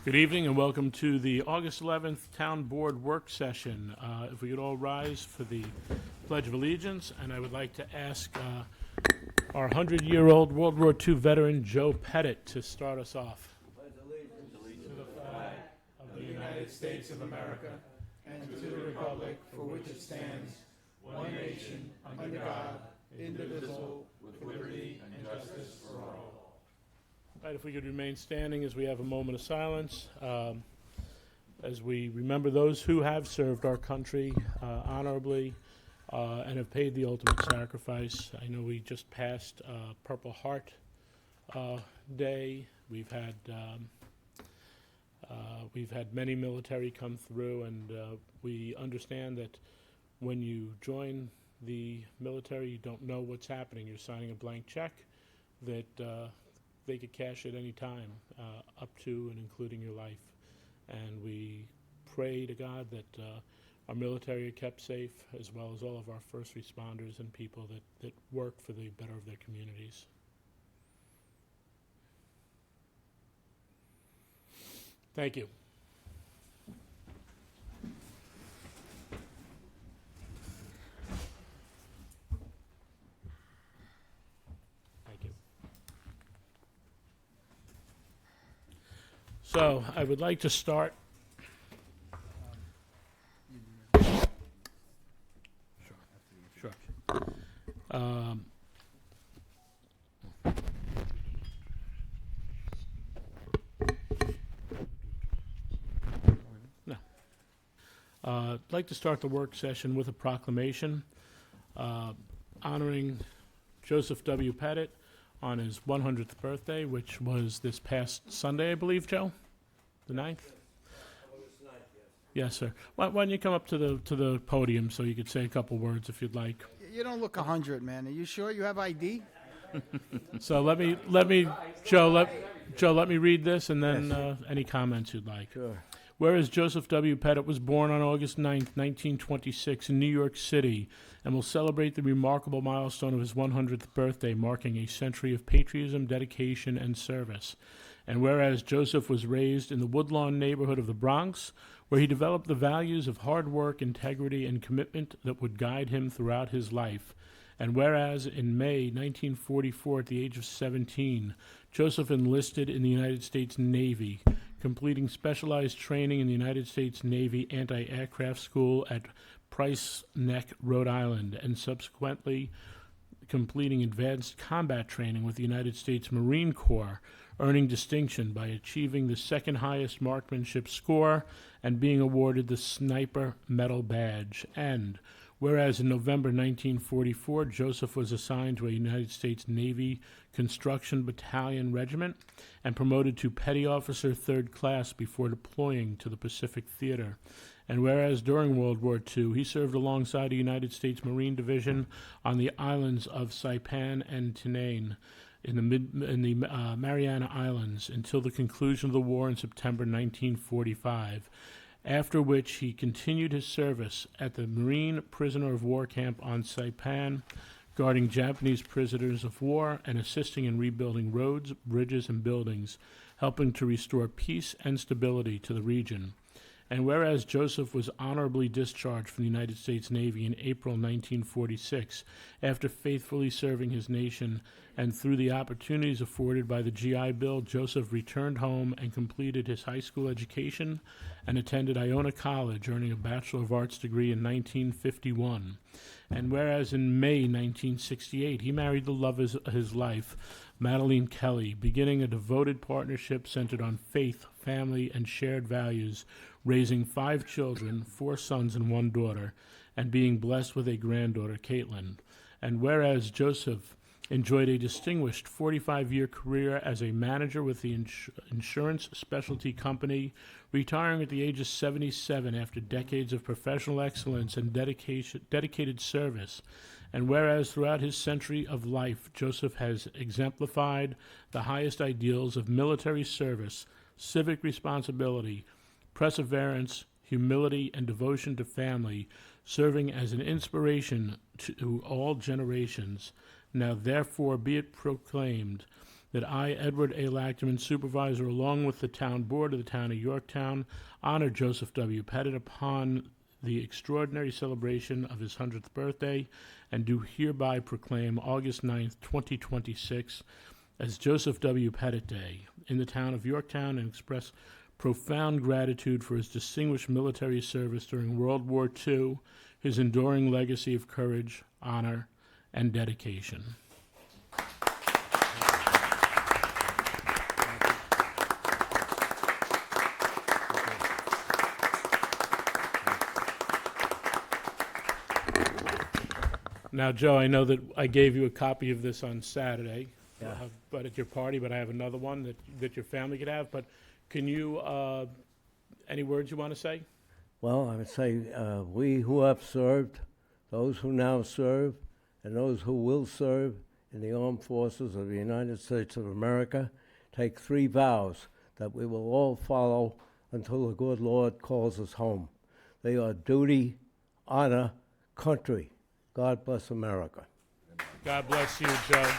Good evening and welcome to the August 11th Town Board Work Session. If we could all rise for the Pledge of Allegiance, and I would like to ask our 100-year-old World War II veteran Joe Pettit to start us off. Pledge allegiance to the flag of the United States of America and to the republic for which it stands, one nation, under God, indivisible, with liberty and justice for all. Right, if we could remain standing as we have a moment of silence, as we remember those who have served our country honorably and have paid the ultimate sacrifice. I know we just passed Purple Heart Day. We've had many military come through, and we understand that when you join the military, you don't know what's happening. You're signing a blank check that they could cash at any time, up to and including your life. And we pray to God that our military are kept safe, as well as all of our first responders and people that work for the better of their communities. Thank you. So I would like to start. Sure. No. I'd like to start the work session with a proclamation honoring Joseph W. Pettit on his 100th birthday, which was this past Sunday, I believe, Joe? The 9th? Yes, sir. Why don't you come up to the podium so you could say a couple words if you'd like. You don't look 100, man. Are you sure you have ID? So let me, Joe, let me read this, and then any comments you'd like. Sure. Whereas Joseph W. Pettit was born on August 9th, 1926 in New York City, and will celebrate the remarkable milestone of his 100th birthday, marking a century of patriotism, dedication, and service. And whereas Joseph was raised in the Woodlawn neighborhood of the Bronx, where he developed the values of hard work, integrity, and commitment that would guide him throughout his life. And whereas in May 1944, at the age of 17, Joseph enlisted in the United States Navy, completing specialized training in the United States Navy Anti-Aircraft School at Price Neck, Rhode Island, and subsequently completing advanced combat training with the United States Marine Corps, earning distinction by achieving the second highest marksmanship score and being awarded the Sniper Medal Badge. And whereas in November 1944, Joseph was assigned to a United States Navy Construction Battalion Regiment and promoted to Petty Officer 3rd Class before deploying to the Pacific Theater. And whereas during World War II, he served alongside a United States Marine Division on the islands of Saipan and Tinian in the Mariana Islands until the conclusion of the war in September 1945, after which he continued his service at the Marine Prisoner of War camp on Saipan, guarding Japanese prisoners of war and assisting in rebuilding roads, bridges, and buildings, helping to restore peace and stability to the region. And whereas Joseph was honorably discharged from the United States Navy in April 1946, after faithfully serving his nation, and through the opportunities afforded by the GI Bill, Joseph returned home and completed his high school education and attended Iona College, earning a Bachelor of Arts degree in 1951. And whereas in May 1968, he married the love of his life, Madeline Kelly, beginning a devoted partnership centered on faith, family, and shared values, raising 5 children, 4 sons and 1 daughter, and being blessed with a granddaughter, Caitlin. And whereas Joseph enjoyed a distinguished 45-year career as a manager with the insurance specialty company, retiring at the age of 77 after decades of professional excellence and dedicated service. And whereas throughout his century of life, Joseph has exemplified the highest ideals of military service, civic responsibility, perseverance, humility, and devotion to family, serving as an inspiration to all generations. Now therefore be it proclaimed that I, Edward A. Lachman, Supervisor, along with the Town Board of the Town of Yorktown, honor Joseph W. Pettit upon the extraordinary celebration of his 100th birthday, and do hereby proclaim August 9th, 2026, as Joseph W. Pettit Day in the Town of Yorktown, and express profound gratitude for his distinguished military service during World War II, his enduring legacy of courage, honor, and dedication. Now, Joe, I know that I gave you a copy of this on Saturday, but at your party, but I have another one that your family could have. But can you, any words you want to say? Well, I would say we who have served, those who now serve, and those who will serve in the armed forces of the United States of America take 3 vows that we will all follow until the good Lord calls us home. They are duty, honor, country. God bless America. God bless you, Joe.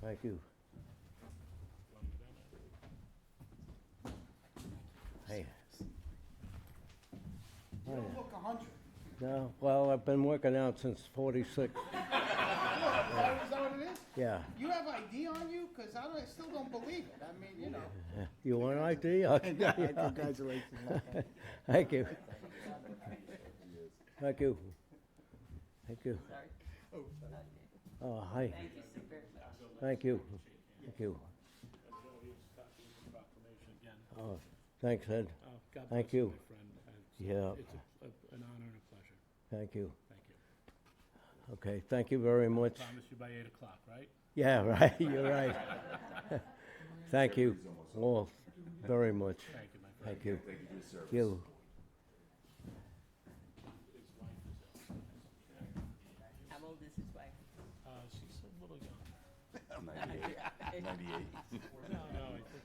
Thank you. Hey. You don't look 100. No, well, I've been working out since 46. Is that what it is? Yeah. You have ID on you? Because I still don't believe it. I mean, you know. You want ID? Okay. Congratulations. Thank you. Thank you. Thank you. Oh, hi. Thank you. Thank you. Oh, thanks, Ed. God Thank bless you, you. my friend. Yeah, It's an honor and a pleasure. thank you. Thank you. Okay, thank you very much. Promise you by 8 o'clock, right? Yeah, right, you're right. Thank you all very much. Thank you, my friend. Thank you. You. How old is his wife? She's a little young. 98. 98. No, I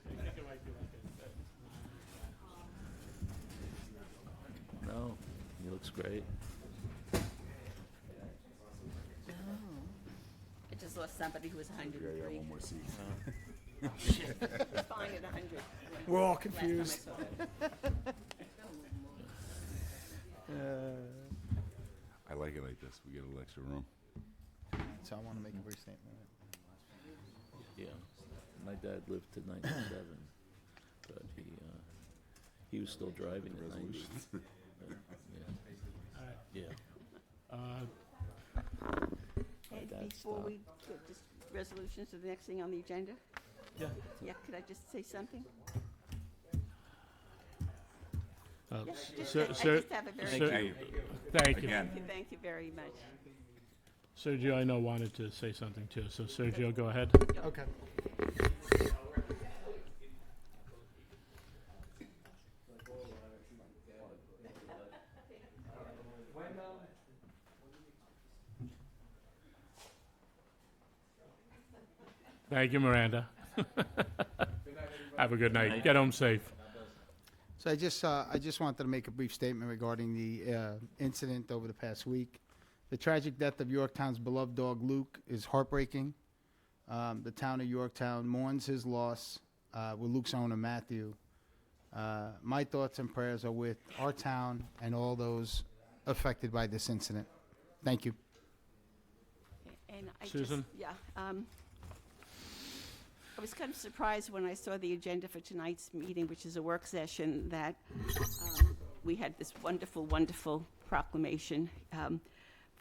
think it might be like No, he looks great. I just lost somebody who was 103. Yeah, one more seat. He's fine at 100. We're all Last time I confused. saw him. I like it like this. We get a little extra room. So I want to make a brief statement. Yeah. My dad lived to 97, but he was still driving at 90. But, yeah. Hey, dad before stopped. we go, just resolutions to the next thing on the agenda? Yeah. Yeah, could I just say something? Uh, Yeah, Sir- I sir- just have a very, sir- Hey, Thank you. again. thank you very much. Sergio, I know, wanted to say something too. So, Sergio, go ahead. Okay. Thank you, Miranda. Have a good night. Get home safe. So I just wanted to make a brief statement regarding the incident over the past week. The tragic death of Yorktown's beloved dog Luke is heartbreaking. The town of Yorktown mourns his loss with Luke's owner Matthew. My thoughts and prayers are with our town and all those affected by this incident. Thank you. And I Susan? just, yeah, I was kind of surprised when I saw the agenda for tonight's meeting, which is a work session, that we had this wonderful, wonderful proclamation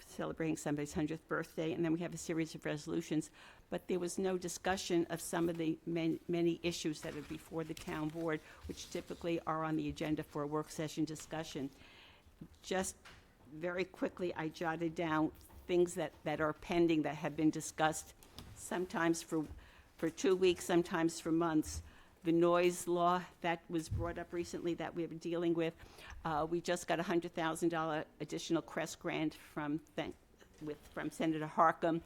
celebrating somebody's 100th birthday, and then we have a series of resolutions. But there was no discussion of some of the many issues that are before the town board, which typically are on the agenda for a work session discussion. Just very quickly, I jotted down things that are pending that have been discussed, sometimes for 2 weeks, sometimes for months. The noise law that was brought up recently that we've been dealing with. We just got a $100,000 additional CREST grant from Senator Harcum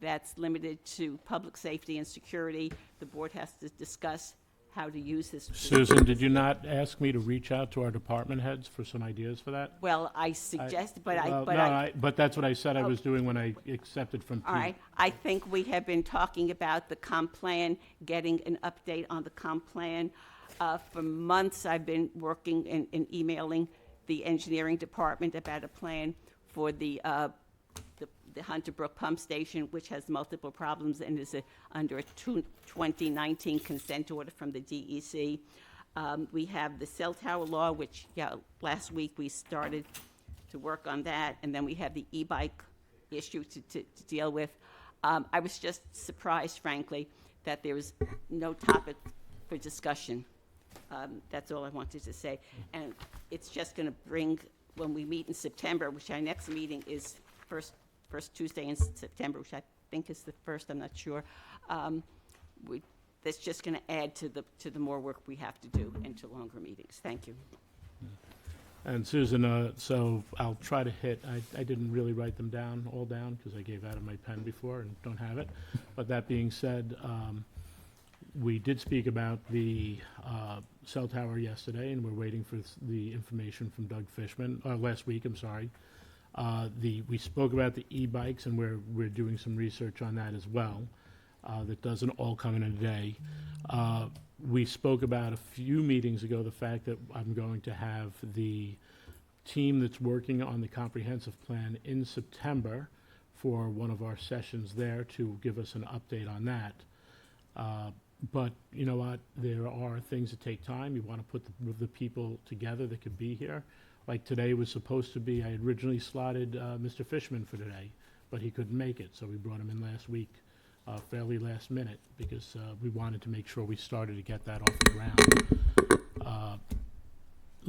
that's limited to public safety and security. The board has to discuss how to use this. Susan, did you not ask me to reach out to our department heads for some ideas for that? Well, I suggested, but Well, but no, but that's what I said I Oh. was doing when I accepted from Pete. all right, I think we have been talking about the comp plan, getting an update on the comp plan. For months, I've been working and emailing the engineering department about a plan for the Hunter Brook Pump Station, which has multiple problems and is under a 2019 consent order from the DEC. We have the cell tower law, which, last week we started to work on that, and then we have the e-bike issue to deal with. I was just surprised, frankly, that there was no topic for discussion. That's all I wanted to say. And it's just going to bring, when we meet in September, which our next meeting is first Tuesday in September, which I think is the first, I'm not sure. That's just going to add to the more work we have to do and to longer meetings. Thank you. And Susan, so I'll try to hit, I didn't really write them all down, because I gave out of my pen before and don't have it. But that being said, we did speak about the cell tower yesterday, and we're waiting for the information from Doug Fishman, last week, I'm sorry. We spoke about the e-bikes, and we're doing some research on that as well. That doesn't all come in a day. We spoke about a few meetings ago the fact that I'm going to have the team that's working on the comprehensive plan in September for one of our sessions there to give us an update on that. But you know what? There are things that take time. You want to put the people together that could be here. Like today was supposed to be, I had originally slotted Mr. Fishman for today, but he couldn't make it, so we brought him in last week, fairly last minute, because we wanted to make sure we started to get that off the ground.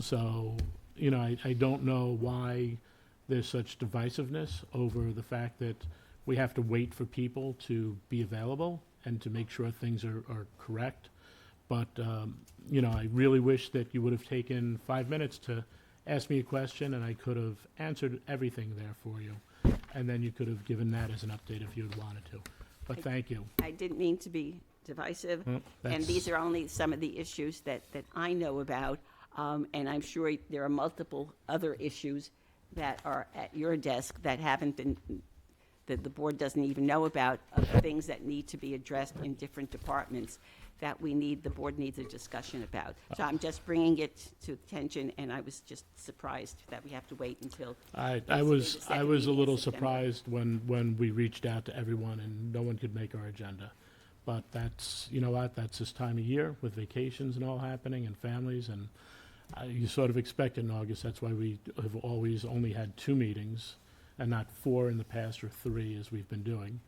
So, you know, I don't know why there's such divisiveness over the fact that we have to wait for people to be available and to make sure things are correct. But, you know, I really wish that you would have taken 5 minutes to ask me a question, and I could have answered everything there for you. And then you could have given that as an update if you had wanted to. But thank you. I didn't mean to be divisive, Well, and that's- these are only some of the issues that I know about, and I'm sure there are multiple other issues that are at your desk that haven't been, that the board doesn't even know about, of things that need to be addressed in different departments that the board needs a discussion about. So I'm just bringing it to attention, and I was just surprised that we have to wait until. I basically was the second a meeting in little September. surprised when we reached out to everyone and no one could make our agenda. But that's, you know what, that's this time of year with vacations and all happening and families, and you sort of expect it in August. That's why we have always only had 2 meetings and not 4 in the past or 3 as we've been doing.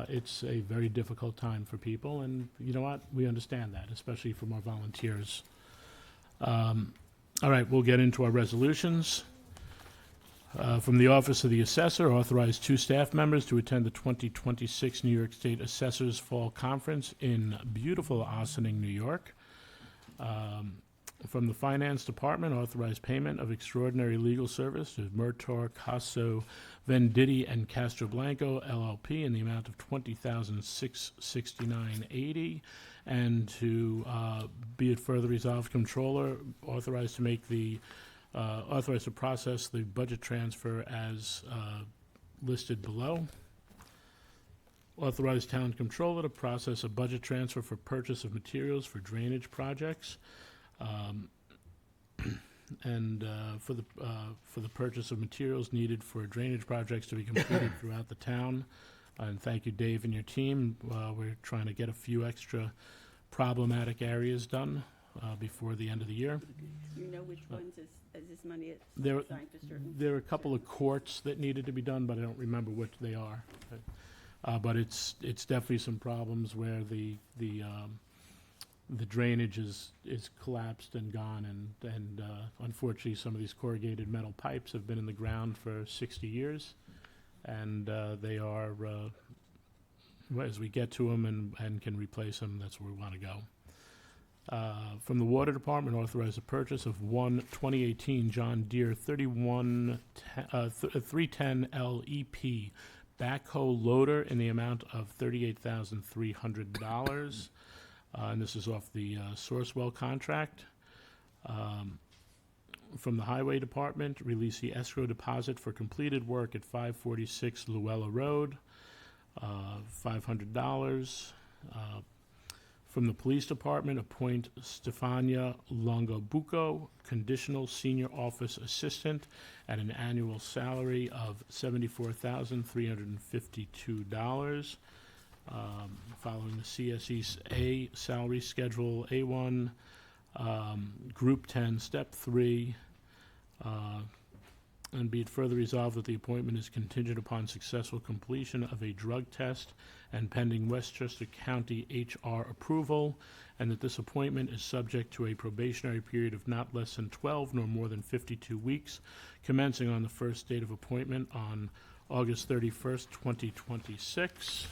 It's a very difficult time for people, and you know what, we understand that, especially from our volunteers. All right, we'll get into our resolutions. From the Office of the Assessor, authorize 2 staff members to attend the 2026 New York State Assessors Fall Conference in beautiful Ossining, New York. From the Finance Department, authorize payment of extraordinary legal service to Murtor, Casso, Venditti, and Castroblanco LLP in the amount of $20,669.80. And to be it further resolved, Comptroller authorized to make the authorized to process the budget transfer as listed below. Authorize Town Comptroller to process a budget transfer for purchase of materials for drainage projects. And for the purchase of materials needed for drainage projects to be completed throughout the town. And thank you, Dave, and your team. We're trying to get a few extra problematic areas done before the end of the year. You know which ones is this money is There- assigned for certain? There are a couple of courts that needed to be done, but I don't remember which they are. But it's definitely some problems where the drainage is collapsed and gone, and unfortunately, some of these corrugated metal pipes have been in the ground for 60 years, and they are, as we get to them and can replace them, that's where we want to go. From the Water Department, authorize the purchase of one 2018 John Deere 310 LEP backhoe loader in the amount of $38,300. And this is off the Sourcewell contract. From the Highway Department, release the escrow deposit for completed work at 546 Luella Road, $500. From the Police Department, appoint Stefania Longobuco, Conditional Senior Office Assistant, at an annual salary of $74,352. Following the CSEA salary schedule A1, Group 10, Step 3, and be it further resolved that the appointment is contingent upon successful completion of a drug test and pending Westchester County HR approval, and that this appointment is subject to a probationary period of not less than 12 nor more than 52 weeks, commencing on the first date of appointment on August 31st, 2026.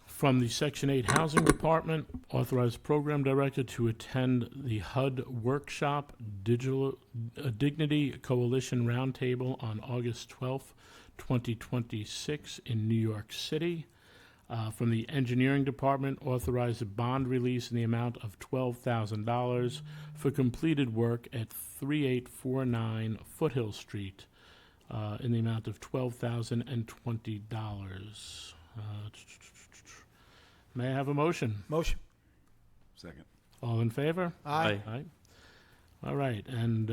From the Section 8 Housing Department, authorize Program Director to attend the HUD Workshop Dignity Coalition Roundtable on August 12th, 2026 in New York City. From the Engineering Department, authorize a bond release in the amount of $12,000 for completed work at 3849 Foothill Street in the amount of $12,020. May I have a motion? Motion. Second. All in favor? Aye. Aye. All right, and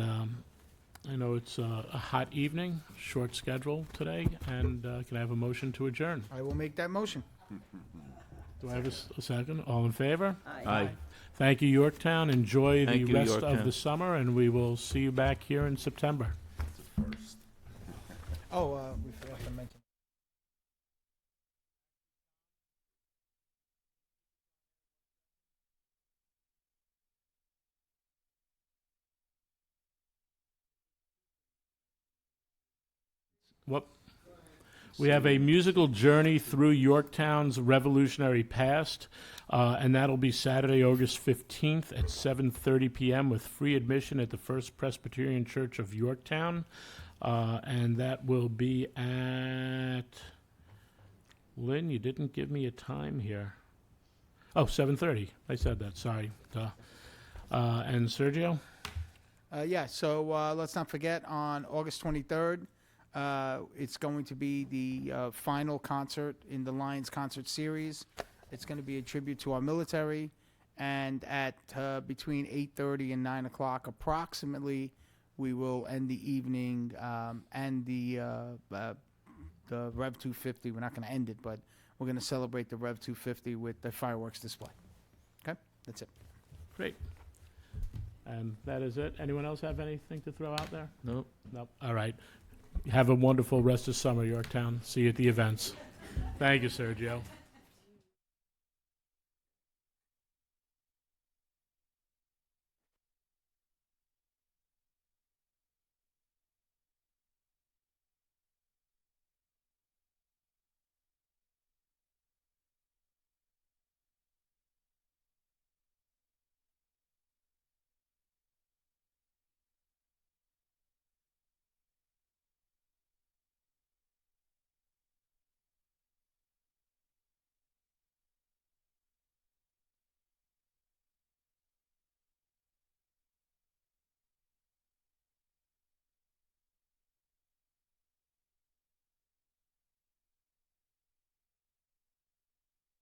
I know it's a hot evening, short schedule today, and can I have a motion to adjourn? I will make that motion. Do I have a second? All in favor? Aye. Thank you, Yorktown. Enjoy the Thank you, rest of Yorktown. the summer, and we will see you back here in September. First. Oh, we forgot to mention. Whoop. We have a musical journey through Yorktown's revolutionary past, and that'll be Saturday, August 15th at 7:30 p.m. with free admission at the First Presbyterian Church of Yorktown, and that will be at... Lynn, you didn't give me a time here. Oh, 7:30. I said that, sorry. Duh. And Sergio? Yeah, so let's not forget, on August 23rd, it's going to be the final concert in the Lions concert series. It's going to be a tribute to our military, and at between 8:30 and 9 o'clock approximately, we will end the evening and the Rev 250. We're not going to end it, but we're going to celebrate the Rev 250 with the fireworks display. Okay, that's it. Great. And that is it. Anyone else have anything to throw out there? Nope. Nope. All right. Have a wonderful rest of summer, Yorktown. See you at the events. Thank you, Sergio.